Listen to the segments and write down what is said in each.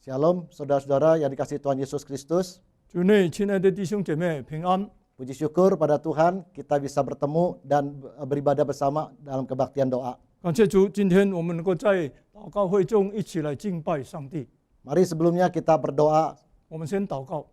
Shalom, saudara-saudara yang dikasihi Tuhan Yesus Kristus. 主内亲爱的弟兄姐妹平安。 Puji syukur pada Tuhan kita bisa bertemu dan beribadah bersama dalam kebaktian doa. 感谢主，今天我们能够在祷告会中一起来敬拜上帝。 Mari sebelumnya kita berdoa. 我们先祷告。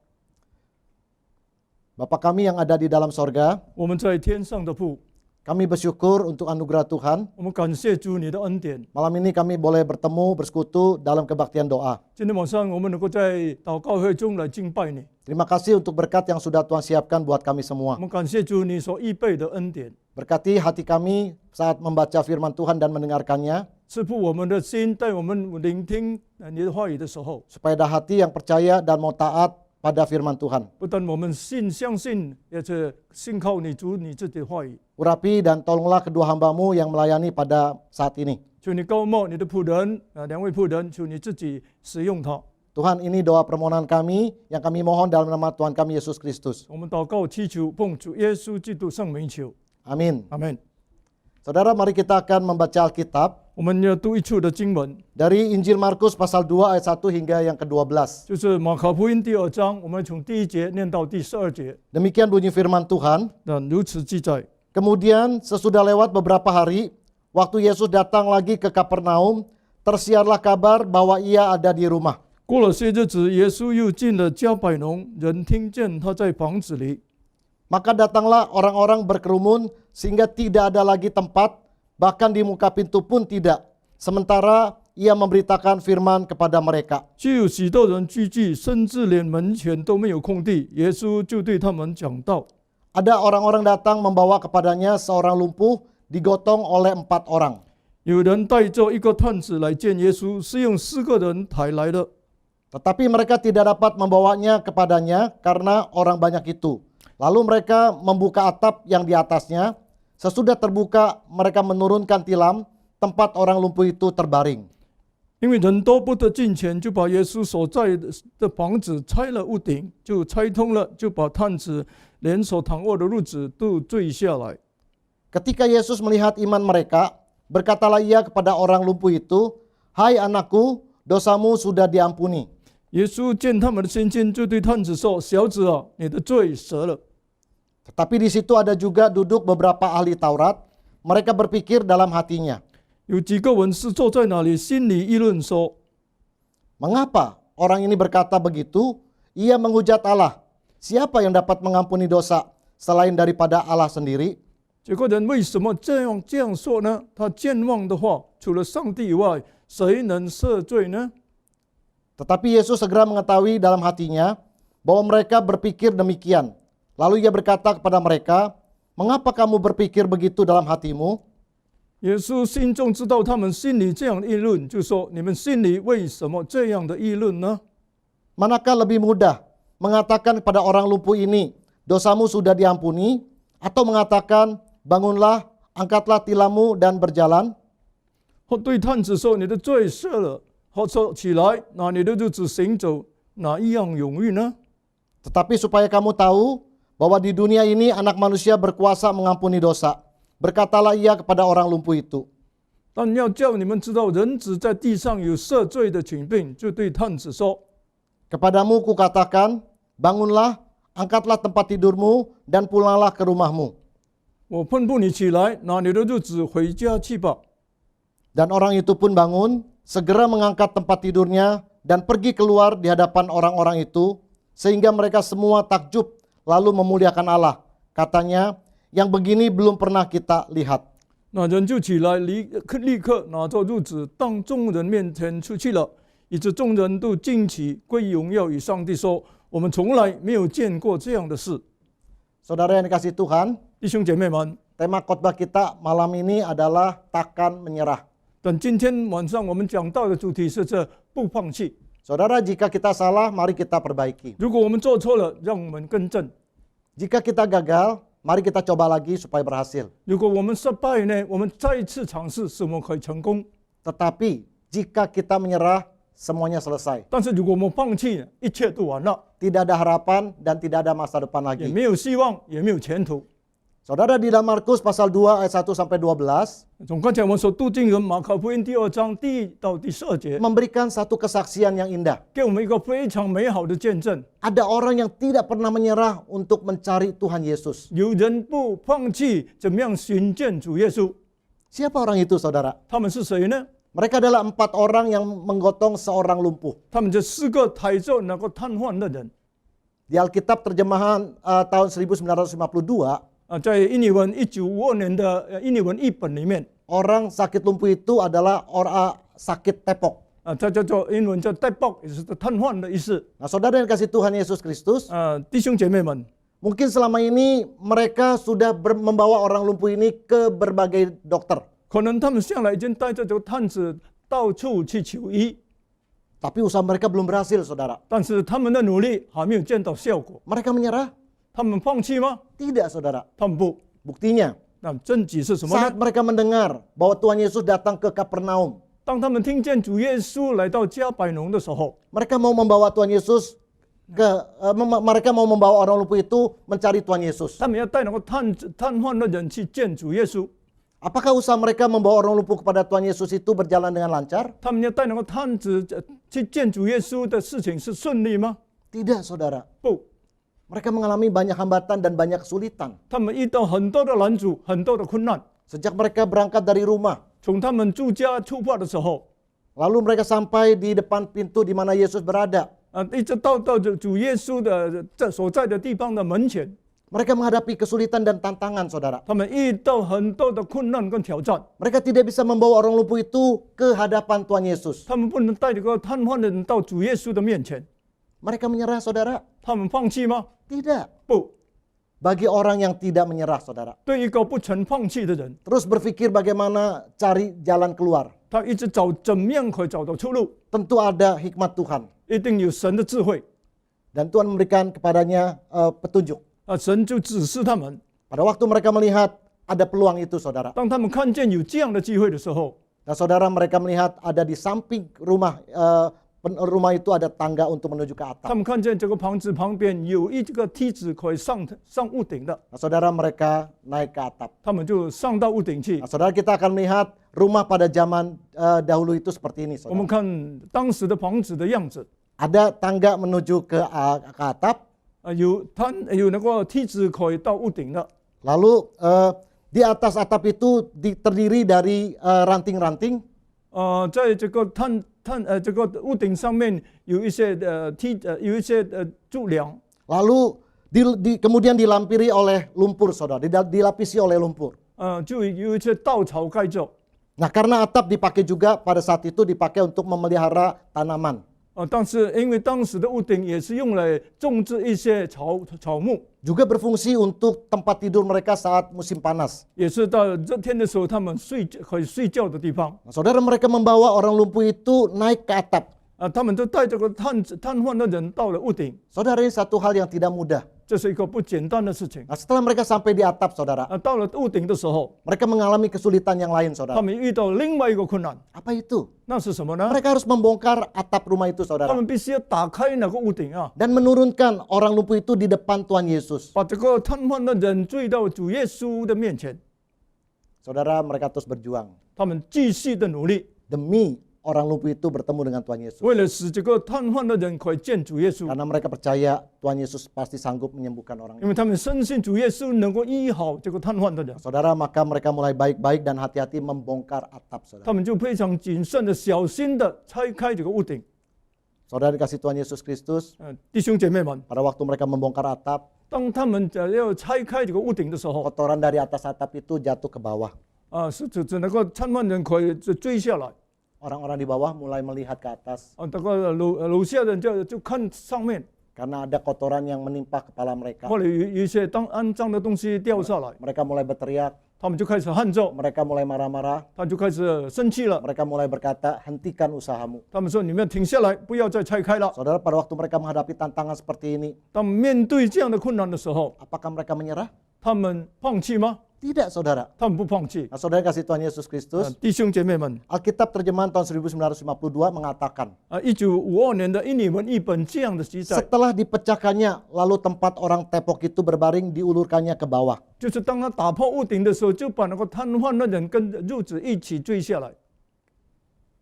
Bapa kami yang ada di dalam sorga, 我们在天上的父， kami bersyukur untuk anugerah Tuhan. 我们感谢主你的恩典。 Malam ini kami boleh bertemu, bersekutu dalam kebaktian doa. 今天晚上我们能够在祷告会中来敬拜你。 Terima kasih untuk berkat yang sudah Tuhan siapkan buat kami 我 semua. 们感谢主你所预备的恩典， Berkati hati kami saat membaca firman Tuhan dan mendengarkannya, 赐福我们的心，带我们聆听你的话语的时候， supaya ada hati yang percaya dan mau taat pada firman Tuhan. 不但我们相信，也是信靠你主你自己的话语。 Urapi dan tolonglah kedua hamba-Mu yang melayani pada saat ini. 求你高牧你的仆人，两位仆人，求你自己使用他。 Tuhan, ini doa permohonan kami yang kami mohon dalam nama Tuhan kami Yesus Kristus. 我们祷告祈求，奉主耶稣基督圣名求， Amin. 阿门。 Saudara, mari kita akan membaca Alkitab 我们要读一处的经文， dari Injil Markus pasal 2 ayat 1 hingga yang ke-12. 就是马可福音第2章，我们从第1节念到第12节。 Demikian bunyi firman Tuhan. 那如此记载。 Kemudian sesudah lewat beberapa hari, waktu Yesus datang lagi ke Kapernaum, tersiarlah kabar bahwa ia ada di rumah. 过了些日子，耶稣又进了加百农，人听见他在房子里。 Maka datanglah orang-orang berkerumun sehingga tidak ada lagi tempat, bahkan di muka pintu pun tidak. Sementara ia memberitakan firman kepada mereka. 就有许多人聚集，甚至连门前都没有空地。耶稣就对他们讲道。 Ada orang-orang datang membawa kepadanya seorang lumpuh digotong oleh 4 orang. 有人带着一个探子来见耶稣，是用4个人抬来的。 Tetapi mereka tidak dapat membawanya kepadanya karena orang banyak itu. Lalu mereka membuka atap yang di atasnya. Sesudah terbuka, mereka menurunkan tilam tempat orang lumpuh itu terbaring. 因为人多不得进前，就把耶稣所在的房子拆了屋顶，就拆通了，就把探子连所躺卧的褥子都坠下来。 Ketika Yesus melihat iman mereka, berkatalah ia kepada orang lumpuh itu, "Hai anakku, dosamu sudah diampuni." 耶稣见他们的信心，就对探子说：“小子啊，你的罪赦了。” Tetapi di situ ada juga duduk beberapa ahli Taurat. Mereka berpikir dalam hatinya, 有几个文士坐在那里，心里议论说： "Mengapa orang ini berkata begitu? Ia menghujat Allah. Siapa yang dapat mengampuni dosa selain daripada Allah sendiri?" 这个人为什么这样说呢？他健忘的话，除了上帝以外，谁能赦罪呢？ Tetapi Yesus segera mengetahui dalam hatinya bahwa mereka berpikir demikian. Lalu ia berkata kepada mereka, "Mengapa kamu berpikir begitu dalam hatimu? 耶稣心中知道他们心里这样议论，就说：“你们心里为什么这样的议论呢？ Manakah lebih mudah mengatakan kepada orang lumpuh ini, dosamu sudah diampuni, atau mengatakan, bangunlah, angkatlah tilammu dan berjalan?" 或对探子说：“你的罪赦了。”或说：“起来，拿你的褥子行走。”哪一样容易呢？ Tetapi supaya kamu tahu bahwa di dunia ini anak manusia berkuasa mengampuni dosa, berkatalah ia kepada orang lumpuh itu. 但要叫你们知道，人子在地上有赦罪的权柄，就对探子说： Kepadamu kukatakan, bangunlah, angkatlah tempat tidurmu, dan pulanglah ke rumahmu. 我吩咐你起来，拿你的褥子回家去吧。 Dan orang itu pun bangun, segera mengangkat tempat tidurnya, dan pergi keluar di hadapan orang-orang itu, sehingga mereka semua takjub, lalu memuliakan Allah. Katanya, yang begini belum pernah kita lihat. 那人就起来，立刻拿着褥子，当众人面前出去了，以致众人都惊奇，归荣耀与上帝说：“我们从来没有见过这样的事。” Saudara yang dikasihi Tuhan, 弟兄姐妹们， tema khotbah kita malam ini adalah takkan menyerah. 但今天晚上我们讲到的主题是这不放弃。 Saudara, jika kita salah, mari kita perbaiki. 如果我们做错了，让我们更正； Jika kita gagal, mari kita coba lagi supaya berhasil. 如果我们失败呢，我们再一次尝试，使我们可以成功。 Tetapi jika kita menyerah, semuanya selesai. 但是如果我们放弃，一切都完了， Tidak ada harapan dan tidak ada masa depan 也 lagi. 没有希望，也没有前途。Saudara, di dalam Markus pasal 2 ayat 1 sampai 12从刚才我们所读经文马可福音第2章第1到第12节， memberikan satu kesaksian yang indah. 给我们一个非常美好的见证。 Ada orang yang tidak pernah menyerah untuk mencari Tuhan Yesus. 有人不放弃怎么样寻见主耶稣， Siapa orang itu, saudara? 他们是谁呢？ Mereka adalah 4 orang yang menggotong seorang lumpuh. 他们这4个抬着那个瘫痪的人。 Di Alkitab terjemahan tahun 1952, 在印尼文1952年的印尼文译本里面， orang sakit lumpuh itu adalah orang sakit tepok. 它叫做英文叫 debok， 也是瘫痪的意思。 Nah, saudara yang kasih Tuhan Yesus Kristus, 弟兄姐妹们， mungkin selama ini mereka sudah membawa orang lumpuh ini ke berbagai dokter. 可能他们向来已经带着这个探子到处去求医， Tapi usaha mereka belum berhasil, saudara. 但是他们的努力还没有见到效果。 Mereka menyerah? 他们放弃吗？ Tidak, saudara. 他们不。 Buktinya, 那证据是什么 saat 呢？ mereka mendengar bahwa Tuhan Yesus datang ke Kapernaum, 当他们听见主耶稣来到加百农的时候， mereka mau membawa Tuhan Yesus mereka mau membawa orang lumpuh itu mencari Tuhan Yesus. 他们要带那个瘫痪的人去见主耶稣。 Apakah usaha mereka membawa orang lumpuh kepada Tuhan Yesus itu berjalan dengan lancar? 他们要带那个探子去见主耶稣的事情是顺利吗？ Tidak, saudara. 不， Mereka mengalami banyak hambatan dan banyak kesulitan. 他们遇到很多的拦阻，很多的困难。 Sejak mereka berangkat dari rumah, 从他们住家出发的时候， lalu mereka sampai di depan pintu di mana Yesus berada. 一直到主耶稣的这所在的地方的门前， Mereka menghadapi kesulitan dan tantangan, saudara. 他们遇到很多的困难跟挑战。 Mereka tidak bisa membawa orang lumpuh itu ke hadapan Tuhan Yesus. 他们不能带这个瘫痪的人到主耶稣的面前。 Mereka menyerah, saudara? 他们放弃吗？ Tidak. 不， Bagi orang yang tidak menyerah, saudara, 对一个不曾放弃的人， terus berpikir bagaimana cari jalan keluar. 他一直找怎么样可以找到出路， Tentu ada hikmat Tuhan. 一定有神的智慧。 Dan Tuhan memberikan kepadanya petunjuk. 神就指示他们。 Pada waktu mereka melihat ada peluang itu, saudara. 当他们看见有这样的机会的时候， Dan saudara, mereka melihat ada di samping rumah rumah itu ada tangga untuk menuju ke 他 atap. 们看见这个房子旁边有一个梯子可以上屋顶的， Nah, saudara, mereka naik ke atap. 他们就上到屋顶去 Nah,。saudara, kita akan melihat rumah pada zaman dahulu itu seperti ini, 我们 saudara. 看当时的房子的样子， Ada tangga menuju ke atap. 有那个梯子可以到屋顶的。 Lalu di atas atap itu terdiri dari ranting-ranting. 在这个这个屋顶上面有一些有一些柱梁， Lalu kemudian dilampiri oleh lumpur, saudara. Dilapisi oleh lumpur. 就有一些稻草盖着。 Nah, karena atap dipakai juga pada saat itu dipakai untuk memelihara tanaman. 但是因为当时的屋顶也是用来种植一些草木， Juga berfungsi untuk tempat tidur mereka saat musim panas. 也是到热天的时候他们可以睡觉的地方。 Nah, saudara, mereka membawa orang lumpuh itu naik ke atap. 他们都带这个瘫痪的人到了屋顶， Saudara, ini satu hal yang tidak mudah. 这是一个不简单的事情。 Nah, setelah mereka sampai di atap, saudara, 到了屋顶的时候， mereka mengalami kesulitan yang lain, 他 saudara. 们遇到另外一个困难， Apa itu? 那是什么呢？ Mereka harus membongkar atap rumah itu, 他 saudara. 们必须要打开那个屋顶啊， Dan menurunkan orang lumpuh itu di depan Tuhan Yesus. 把这个瘫痪的人追到主耶稣的面前。 Saudara, mereka terus berjuang. 他们继续的努力， Demi orang lumpuh itu bertemu dengan Tuhan Yesus. 为了使这个瘫痪的人可以见主耶稣， Karena mereka percaya Tuhan Yesus pasti sanggup menyembuhkan orang 因为 itu. 他们深信主耶稣能够医好这个瘫痪的人， Saudara, maka mereka mulai baik-baik dan hati-hati membongkar atap, saudara. 他们就非常谨慎的、小心的拆开这个屋顶。 Saudara dikasih Tuhan Yesus Kristus, 弟兄姐妹们， pada waktu mereka membongkar atap, 当他们要拆开这个屋顶的时候， kotoran dari atas atap itu jatuh ke bawah. 是指那个瘫痪人可以追下来， Orang-orang di bawah mulai melihat ke atas 那个楼下人就看上面， karena ada kotoran yang menimpa kepala mereka. 或者有一些肮脏的东西掉下来， Mereka mulai berteriak, 他们就开始喊叫， mereka mulai marah-marah, 他就开始生气了。 mereka mulai berkata, hentikan usahamu. 他们说：“你们停下来，不要再拆开了。 Saudara, pada waktu mereka menghadapi tantangan seperti ini, ”当面对这样的困难的时候， apakah mereka menyerah? 他们放弃吗？ Tidak, saudara. 他们不放弃。 Nah, saudara kasih Tuhan Yesus Kristus, 弟兄姐妹们， Alkitab terjemahan tahun 1952 mengatakan, 1952年的英文译本这样的记载， setelah dipecahkannya, lalu tempat orang tepok itu berbaring diulurkannya ke bawah. 就是当他打破屋顶的时候，就把那个瘫痪的人跟褥子一起坠下来。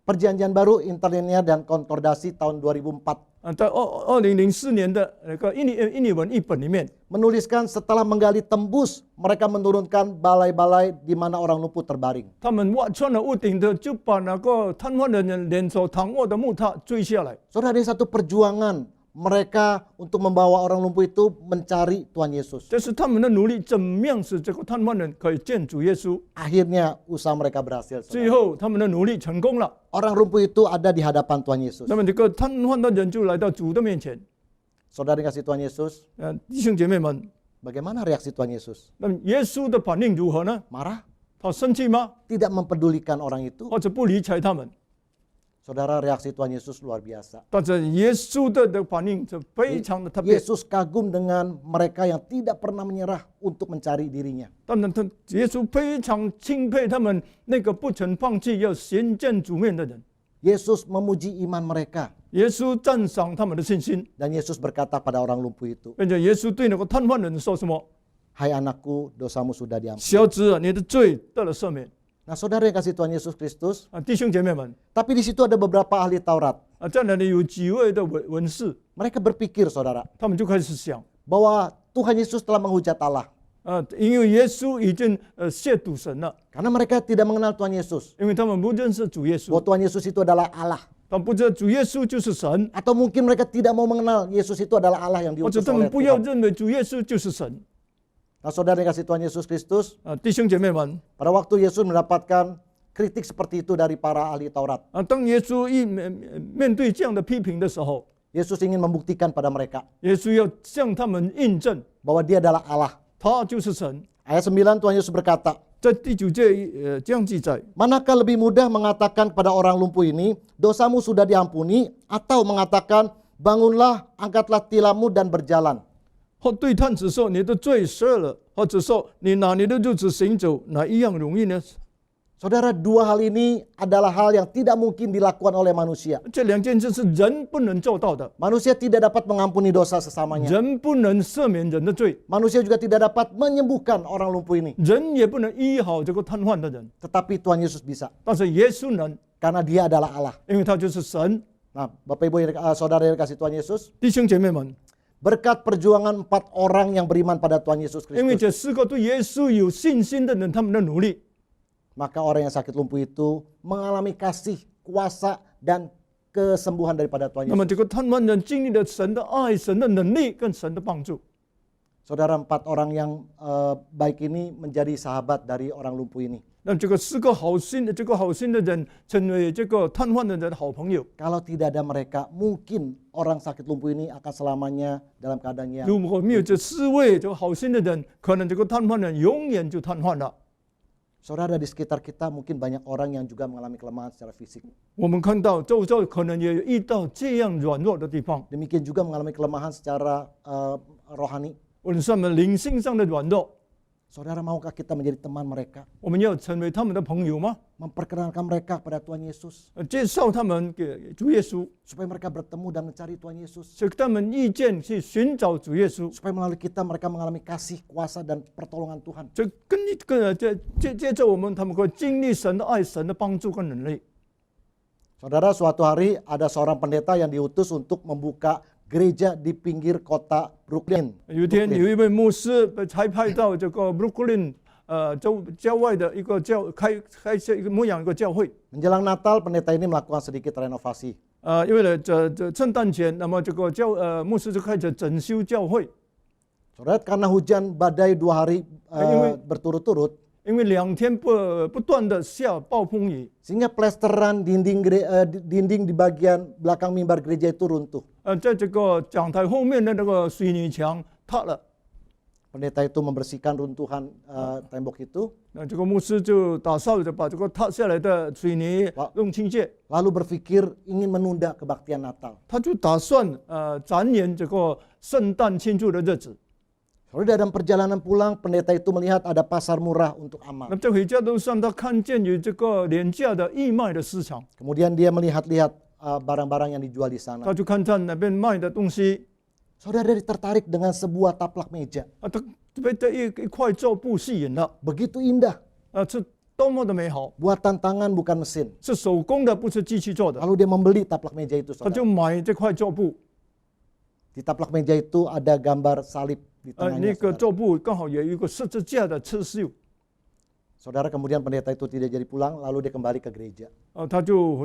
Perjanjian Baru Interlinear dan Konkordasi tahun 2004在2004年的那个英文译本里面， menuliskan setelah menggali tembus, mereka menurunkan balai-balai di mana orang lumpuh terbaring. 他们挖穿了屋顶的，就把那个瘫痪的人脸所躺卧的木榻坠下来。 Saudara, ada satu perjuangan mereka untuk membawa orang lumpuh itu mencari Tuhan Yesus. 这是他们的努力，怎么样使这个瘫痪人可以见主耶稣？ Akhirnya usaha mereka berhasil. 最 Saudara. 后他们的努力成功了， Orang lumpuh itu ada di hadapan Tuhan Yesus. 那么这个瘫痪的人就来到主的面前。 Saudara dikasih Tuhan Yesus, 弟兄姐妹们， bagaimana reaksi Tuhan Yesus? 那么耶稣的反应如何呢？ Marah? 他生气吗？ Tidak mempedulikan orang itu. 或者不理睬他们？ Saudara, reaksi Tuhan Yesus luar biasa. 但是耶稣的反应是非常的特别。 Yesus kagum dengan mereka yang tidak pernah menyerah untuk mencari dirinya. 当然，耶稣非常钦佩他们那个不曾放弃要寻见主面的人。 Yesus memuji iman mereka. 耶稣赞赏他们的信心， Dan Yesus berkata pada orang lumpuh itu, 并且耶稣对那个瘫痪的人说什么？ Hai anakku, dosamu sudah diampuni. 小子啊，你的罪得了赦免。 Nah, saudara yang kasih Tuhan Yesus Kristus, 弟兄姐妹们， tapi di situ ada beberapa ahli Taurat. 在那里有几位的文士， Mereka berpikir, saudara, 他们就开始想， bahwa Tuhan Yesus telah menghujat Allah. 因为耶稣已经亵渎神了， Karena mereka tidak mengenal Tuhan Yesus. 因为他们不认识主耶稣， Bahwa Tuhan Yesus itu adalah Allah. 他们不知道主耶稣就是神， Atau mungkin mereka tidak mau mengenal Yesus itu adalah Allah yang 或者 diutus 他 oleh 们不要 Tuhan. 认为主耶稣就是神。 Nah, saudara yang kasih Tuhan Yesus Kristus, 弟兄姐妹们， pada waktu Yesus mendapatkan kritik seperti itu dari para ahli Taurat, 当耶稣面对这样的批评的时候， Yesus ingin membuktikan pada mereka 耶稣要向他们印证， bahwa dia adalah Allah. 他就是神。 Ayat 9 Tuhan Yesus berkata, 在第9节这样记载， manakah lebih mudah mengatakan kepada orang lumpuh ini, dosamu sudah diampuni, atau mengatakan, bangunlah, angkatlah tilammu dan berjalan. 或对探子说你的罪赦了，或者说你拿你的褥子行走，哪一样容易呢？ Saudara, dua hal ini adalah hal yang tidak mungkin dilakukan oleh manusia. 这两件事是人不能做到的， Manusia tidak dapat mengampuni dosa sesamanya. 人不能赦免人的罪， Manusia juga tidak dapat menyembuhkan orang lumpuh ini. 人也不能医好这个瘫痪的人。 Tetapi Tuhan Yesus bisa, 但是耶稣能， karena dia adalah Allah. 因为他就是神。 Nah, Bapak Ibu, saudara yang kasih Tuhan Yesus, 弟兄姐妹们， berkat perjuangan 4 orang yang beriman pada Tuhan Yesus 因为 Kristus, 这4个对耶稣有信心的人，他们的努力， maka orang yang sakit lumpuh itu mengalami kasih, kuasa, dan kesembuhan daripada Tuhan 那么 Yesus. 这个瘫痪人经历了神的爱、神的能力跟神的帮助。 Saudara, 4 orang yang baik ini menjadi sahabat dari orang lumpuh ini. 那这个4个好心的人，成为这个瘫痪的人的好朋友。 Kalau tidak ada mereka, mungkin orang sakit lumpuh ini akan selamanya dalam keadaan yang 如果没有这4位这个好心的人，可能这个瘫痪人永远就瘫痪了。 Saudara, di sekitar kita mungkin banyak orang yang juga mengalami kelemahan secara fisik. 我们看到周遭可能也遇到这样软弱的地方， Demikian juga mengalami kelemahan secara rohani. 无论是他们灵性上的软弱， Saudara, maukah kita menjadi teman mereka? 我们要成为他们的朋友吗？ Memperkenalkan mereka pada Tuhan Yesus. 介绍他们给主耶稣， Supaya mereka bertemu dan mencari Tuhan Yesus. 使他们意见去寻找主耶稣。 Supaya melalui kita mereka mengalami kasih, kuasa, dan pertolongan Tuhan. 接着我们，他们会经历神的爱、神的帮助跟能力。 Saudara, suatu hari ada seorang pendeta yang diutus untuk membuka gereja di pinggir kota Brooklyn. 有一天，有一位牧师被差派到这个 Brooklyn 郊外的一个开设一个牧养一个教会。 Menjelang Natal, pendeta ini melakukan sedikit renovasi. 因为呢，这圣诞前，那么这个牧师就开始整修教会。 Saudara, karena hujan badai 2 hari berturut-turut, 因为2天不断的下暴风雨， sehingga plesteran dinding di bagian belakang mimbar gereja itu runtuh. 在这个讲台后面的那个水泥墙塌了。 Pendeta itu membersihkan runtuhan tembok itu, 那这个牧师就打扫着把这个塌下来的水泥弄清洁， lalu berpikir ingin menunda kebaktian Natal. 他就打算展延这个圣诞庆祝的日子。Saudara, dalam perjalanan pulang, pendeta itu melihat ada pasar murah untuk 那 amal. 么在回家的路上，他看见有这个廉价的义卖的市场， Kemudian dia melihat-lihat barang-barang yang dijual di sana. 他就看看那边卖的东西， Saudara, dia tertarik dengan sebuah taplak meja. 他被这一块桌布吸引了， Begitu indah. 是多么的美好， Buatan tangan bukan mesin. 是手工的，不是机器做的。 Lalu dia membeli taplak meja itu, 他就 saudara. 买这块桌布， Di taplak meja itu ada gambar salib di 那 tengahnya. 个 Saudara. 桌布刚好有一个十字架的刺绣， Saudara, kemudian pendeta itu tidak jadi pulang, lalu dia kembali ke gereja. 他就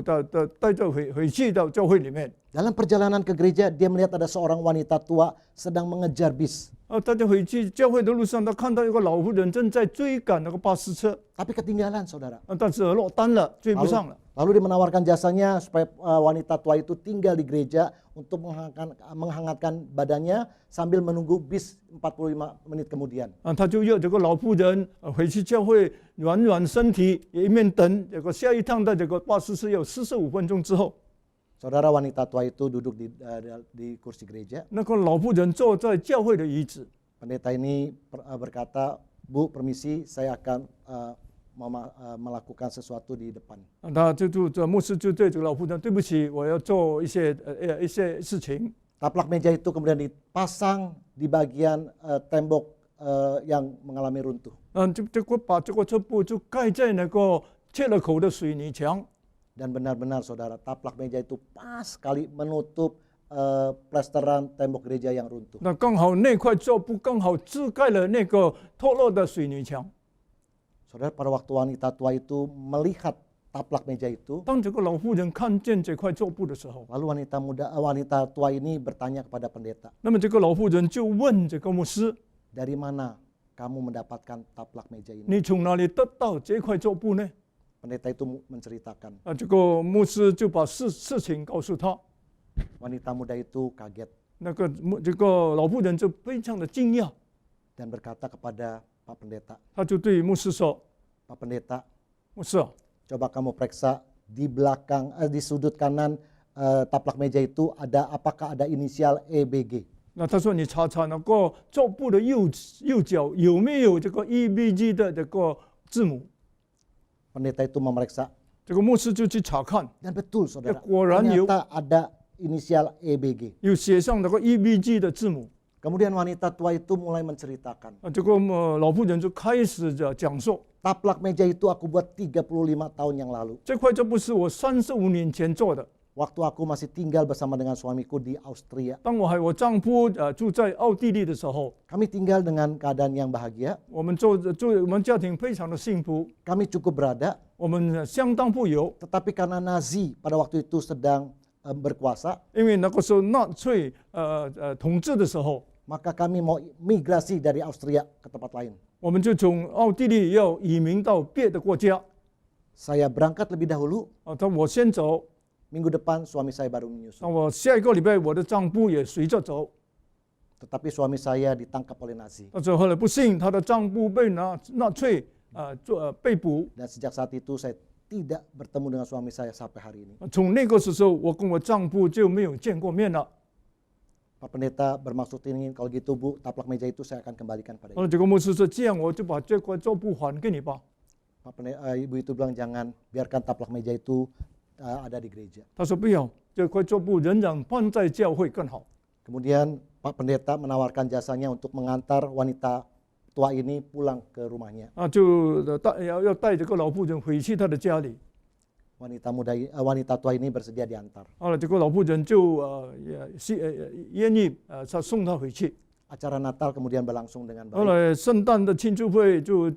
带着回去到教会里面， Dalam perjalanan ke gereja, dia melihat ada seorang wanita tua sedang mengejar bis. 大家回去教会的路上，他看到一个老妇人正在追赶那个巴士车， Tapi ketinggalan, saudara. 但是落单了，追不上了。 Lalu dia menawarkan jasanya supaya wanita tua itu tinggal di gereja untuk menghangatkan badannya sambil menunggu bis 45 menit kemudian. 他就约这个老妇人回去教会暖暖身体，一面等这个下一趟的这个巴士是有45分钟之后， Saudara, wanita tua itu duduk di kursi gereja. 那个老妇人坐在教会的椅子， Pendeta ini berkata, "Bu, permisi, saya akan melakukan sesuatu di depan." 这牧师就对这个老妇人，对不起，我要做一些事情。 Taplak meja itu kemudian dipasang di bagian tembok yang mengalami runtuh. 结果把这个桌布就盖在那个切了口的水泥墙。 Dan benar-benar, saudara, taplak meja itu pas sekali menutup plesteran tembok gereja yang runtuh. 那刚好那块桌布刚好遮盖了那个脱落的水泥墙。 Saudara, pada waktu wanita tua itu melihat taplak meja itu, 当这个老妇人看见这块桌布的时候， lalu wanita tua ini bertanya kepada pendeta, 那么这个老妇人就问这个牧师 "Dari mana kamu mendapatkan taplak meja ini?" 你从哪里得到这块桌布呢？ Pendeta itu menceritakan. 这个牧师就把事情告诉他， Wanita muda itu kaget 这个老妇人就非常的惊讶， dan berkata kepada Pak Pendeta, 他就对牧师说 "Pak Pendeta, 牧师啊， coba kamu periksa di belakang, di sudut kanan taplak meja itu apakah ada inisial EBG?" 那他说你查查那个桌布的右角有没有这个 EBG 的这个字母。 Pendeta itu memeriksa 这个牧师就去查看， dan betul, saudara, Quran ternyata ada inisial EBG. 有写上那个 EBG 的字母。 Kemudian wanita tua itu mulai menceritakan, 这个老妇人就开始讲述， taplak meja itu aku buat 35 tahun yang lalu. 这块桌布是我35年前做的。 Waktu aku masih tinggal bersama dengan suamiku di Austria. 当我丈夫住在奥地利的时候， Kami tinggal dengan keadaan yang bahagia. 我们我们家庭非常的幸福， Kami cukup berada. 我们相当富有， Tetapi karena Nazi pada waktu itu sedang berkuasa, 因为那个时候纳粹统治的时候， maka kami mau migrasi dari Austria ke tempat lain. 我们就从奥地利要移民到别的国家。 Saya berangkat lebih dahulu. 我先走， Minggu depan suami saya baru menyusul. 我下一个礼拜我的丈夫也随着走。 Tetapi suami saya ditangkap oleh Nazi. 但是后来不幸，她的丈夫被纳粹被捕。 Dan sejak saat itu saya tidak bertemu dengan suami saya sampai hari ini. 从那个时候，我跟我丈夫就没有见过面了。 Pak Pendeta bermaksud ini, kalau gitu Bu, taplak meja itu saya akan kembalikan pada ibu. 这个牧师说：“这样我就把这块桌布还给你吧。” Ibu itu bilang jangan, biarkan taplak meja itu ada di gereja. 他说：“不要，这块桌布仍然放在教会更好。” Kemudian Pak Pendeta menawarkan jasanya untuk mengantar wanita tua ini pulang ke rumahnya. 就要带这个老妇人回去她的家里。 Wanita tua ini bersedia diantar. 这个老妇人就愿意送她回去。 Acara Natal kemudian berlangsung dengan 后 baik. 来圣诞的庆祝会就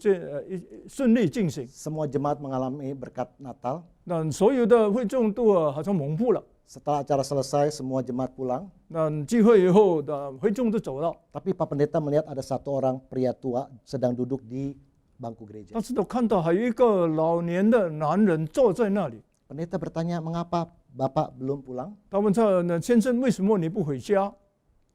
顺利进行， Semua jemaat mengalami berkat Natal. 那所有的会众都好像蒙福了。 Setelah acara selesai, semua jemaat pulang. 那聚会以后的会众都走了， Tapi Pak Pendeta melihat ada satu orang pria tua sedang duduk di bangku gereja. 但是都看到还有一个老年的男人坐在那里。 Pendeta bertanya, "Mengapa Bapak belum pulang?" 他问他：“先生，为什么你不回家？”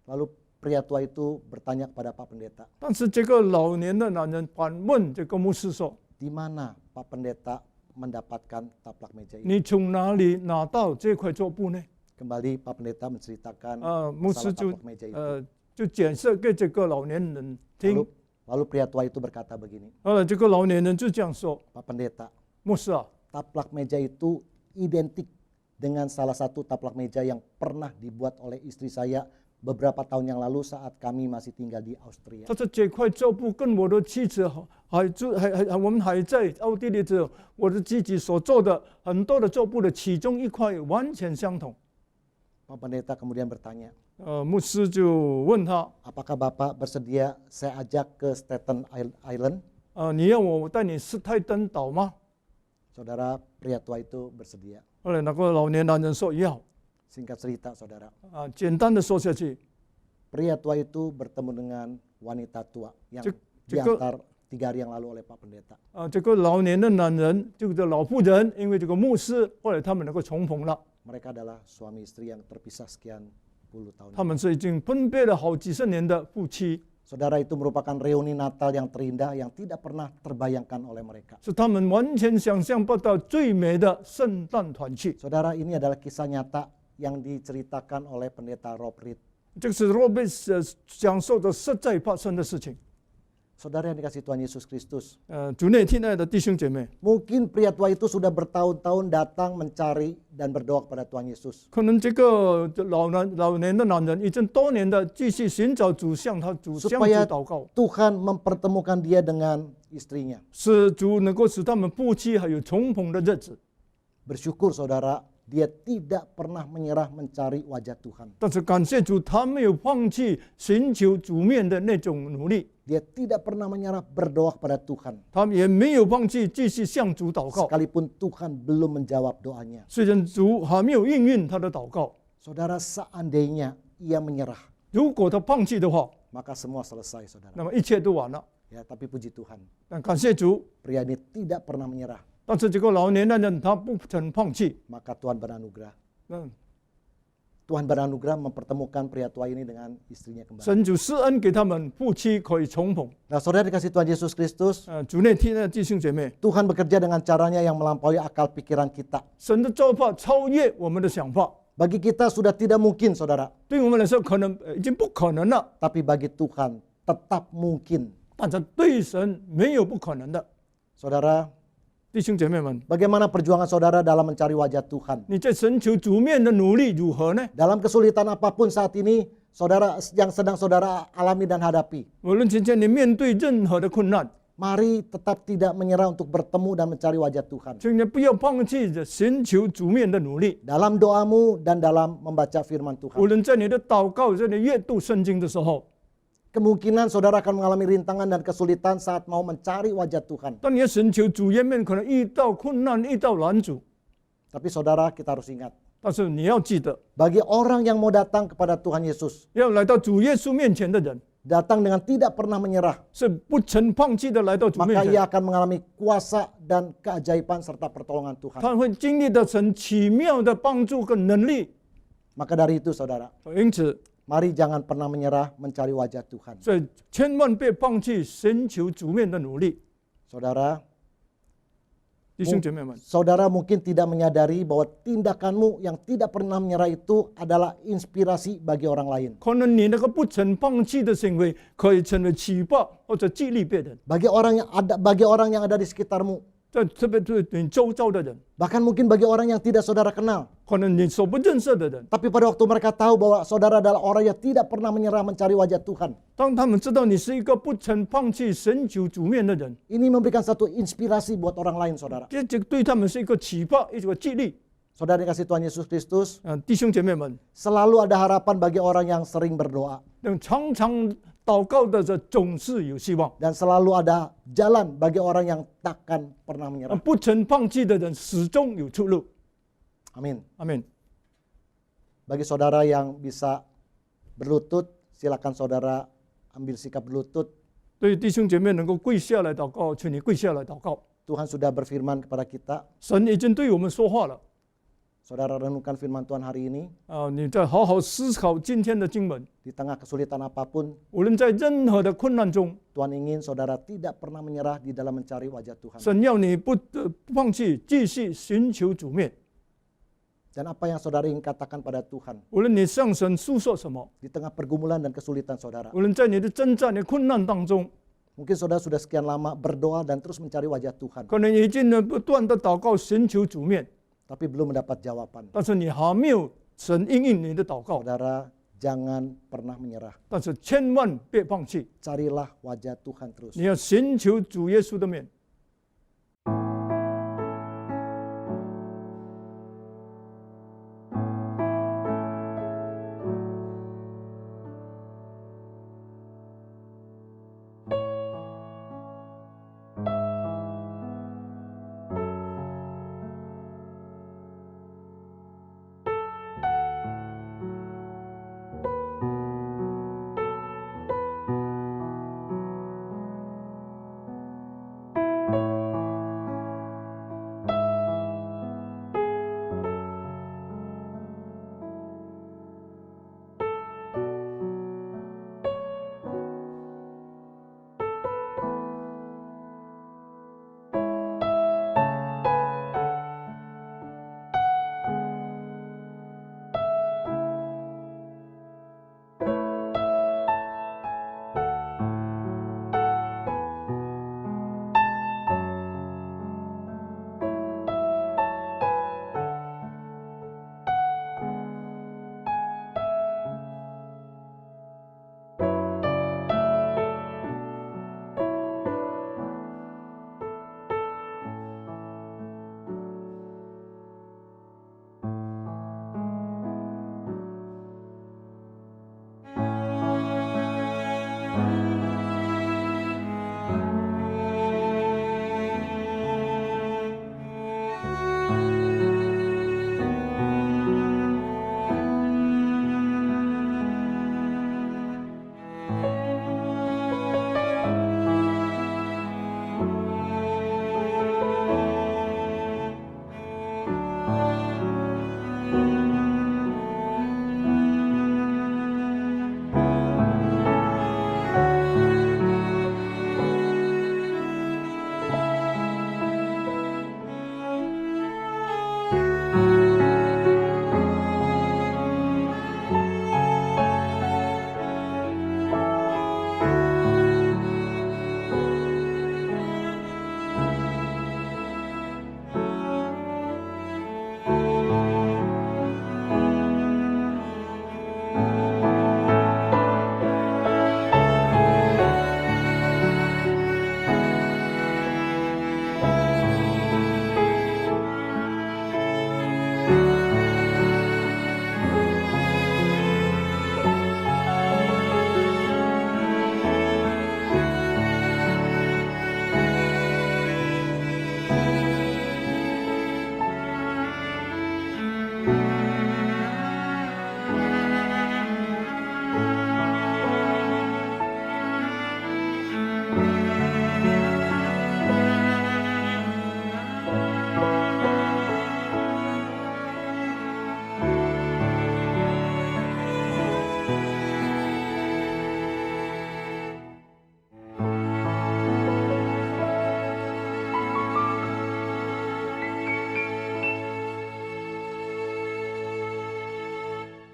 Lalu pria tua itu bertanya kepada Pak Pendeta, 但是这个老年的男人反问这个牧师说 "Di mana Pak Pendeta mendapatkan taplak meja：“ ini?" 你从哪里拿到这块桌布呢 Kembali Pak Pendeta menceritakan 牧师 masalah 就 taplak meja itu. 就解释给这个老年人听。 Lalu pria tua itu berkata begini, 后来这个老年人就这样说 Pak Pendeta,：“ 牧师啊， taplak meja itu identik dengan salah satu taplak meja yang pernah dibuat oleh istri saya beberapa tahun yang lalu saat kami masih tinggal di Austria. 他说这块桌布跟我的妻子我们还在奥地利的时候，我的自己所做的很多的桌布的其中一块完全相同。” Pak Pendeta kemudian bertanya, 牧师就问他 apakah Bapak bersedia saya ajak ke Staten Island?：“ 你要我带你斯泰登岛吗 Saudara, pria tua itu bersedia.？” 后来那个老年男人说要。 Singkat cerita, saudara, 简单的说下去， pria tua itu bertemu dengan wanita tua yang Cek- diantar 3 hari yang lalu oleh Pak Pendeta. 这个老年的男人，这个老妇人，因为这个牧师，后来他们能够重逢了。 Mereka adalah suami istri yang terpisah sekian puluh tahun. 他们是已经分别了好几十年的夫妻， Saudara, itu merupakan reuni Natal yang terindah yang tidak pernah terbayangkan oleh mereka. 是他们完全想象不到最美的圣诞团聚。 Saudara, ini adalah kisah nyata yang diceritakan oleh pendeta Rob Reed. 这个是 Robert 讲述的实在发生的事情。 Saudara yang dikasihi Tuhan Yesus Kristus, 主内亲爱的弟兄姐妹， mungkin pria tua itu sudah bertahun-tahun datang mencari dan berdoa kepada Tuhan Yesus. 可能这个老年的男人已经多年的继续寻找主，向主 Supaya 祷告， Tuhan mempertemukan dia dengan istrinya. 使主能够使他们夫妻还有重逢的日子。 Bersyukur saudara, dia tidak pernah menyerah mencari wajah Tuhan. 但是感谢主，他没有放弃寻求主面的那种努力， Dia tidak pernah menyerah berdoa kepada Tuhan. 他们也没有放弃继续向主祷告。 Sekalipun Tuhan belum menjawab doanya. 虽然主还没有应允他的祷告， Saudara, seandainya ia menyerah, 如果他放弃的话， maka semua selesai saudara. 那么一切都完了。 Ya, tapi puji Tuhan, 但感谢主， pria ini tidak pernah menyerah. 但是这个老年男人他不曾放弃。 Maka Tuhan beranugerah. 嗯， Tuhan beranugerah mempertemukan pria tua ini dengan istrinya kembali. 神就施恩给他们夫妻可以重逢。 Nah, saudara dikasih Tuhan Yesus Kristus, 主内听的弟兄姐妹， Tuhan bekerja dengan caranya yang melampaui akal pikiran kita. 神的做法超越我们的想法， Bagi kita sudah tidak mungkin, saudara. 对我们来说可能已经不可能了， Tapi bagi Tuhan tetap mungkin. 但是对神没有不可能的。 Saudara, 弟兄姐妹们， bagaimana perjuangan saudara dalam mencari wajah Tuhan? 你在寻求主面的努力如何呢？ Dalam kesulitan apapun saat ini, saudara yang sedang saudara alami dan hadapi, 无论今天你面对任何的困难， mari tetap tidak menyerah untuk bertemu dan mencari wajah Tuhan. 请你不要放弃着寻求主面的努力。 Dalam doamu dan dalam membaca firman 无 Tuhan. 论在你的祷告，在你阅读圣经的时候， Kemungkinan saudara akan mengalami rintangan dan kesulitan saat mau mencari wajah Tuhan. 当你要寻求主面，可能遇到困难，遇到难阻， Tapi saudara, kita harus ingat, 但是你要记得， bagi orang yang mau datang kepada Tuhan Yesus, 要来到主耶稣面前的人， datang dengan tidak pernah menyerah, 是不曾放弃的来到主面 maka 前， ia akan mengalami kuasa dan keajaiban serta pertolongan Tuhan. 他会经历到神奇妙的帮助跟能力。 Maka dari itu saudara, 因此， mari jangan pernah menyerah mencari wajah Tuhan. 所以千万别放弃寻求主面的努力。 Saudara, 弟兄姐妹们， saudara mungkin tidak menyadari bahwa tindakanmu yang tidak pernah menyerah itu adalah inspirasi bagi orang lain. 可能你那个不曾放弃的行为，可以成为启发或者激励别人， Bagi orang yang ada di sekitarmu, 在特别对你周遭的人， bahkan mungkin bagi orang yang tidak saudara kenal. 可能你所不认识的人， Tapi pada waktu mereka tahu bahwa saudara adalah orang yang tidak pernah menyerah mencari wajah Tuhan, 当他们知道你是一个不曾放弃寻求主面的人， ini memberikan satu inspirasi buat orang lain saudara. 这对他们是一个启发，一个激励。 Saudara dikasih Tuhan Yesus Kristus, 弟兄姐妹们， selalu ada harapan bagi orang yang sering berdoa. 常常祷告的人总是有希望， Dan selalu ada jalan bagi orang yang takkan pernah menyerah. 不曾放弃的人始终有出路。 Amin. 阿门。 Bagi saudara yang bisa berlutut, silakan saudara ambil sikap berlutut. 对弟兄姐妹能够跪下来祷告，请你跪下来祷告。 Tuhan sudah berfirman kepada kita. 神已经对我们说话了。 Saudara renungkan firman Tuhan hari ini. 你再好好思考今天的经文。 Di tengah kesulitan apapun, 无论在任何的困难中， Tuhan ingin saudara tidak pernah menyerah di dalam mencari wajah Tuhan. 神要你不放弃，继续寻求主面。Dan apa yang saudara ingin katakan pada Tuhan 无论你向神诉说什么， di tengah pergumulan dan kesulitan saudara. 无论在你的征战、你的困难当中， Mungkin saudara sudah sekian lama berdoa dan terus mencari wajah Tuhan, 可能已经呢不断的祷告寻求主面， tapi belum mendapat jawaban. 但是你还没有神应允你的祷告。 Saudara jangan pernah menyerah. 但是千万别放弃， Carilah wajah Tuhan terus. 你要寻求主耶稣的面。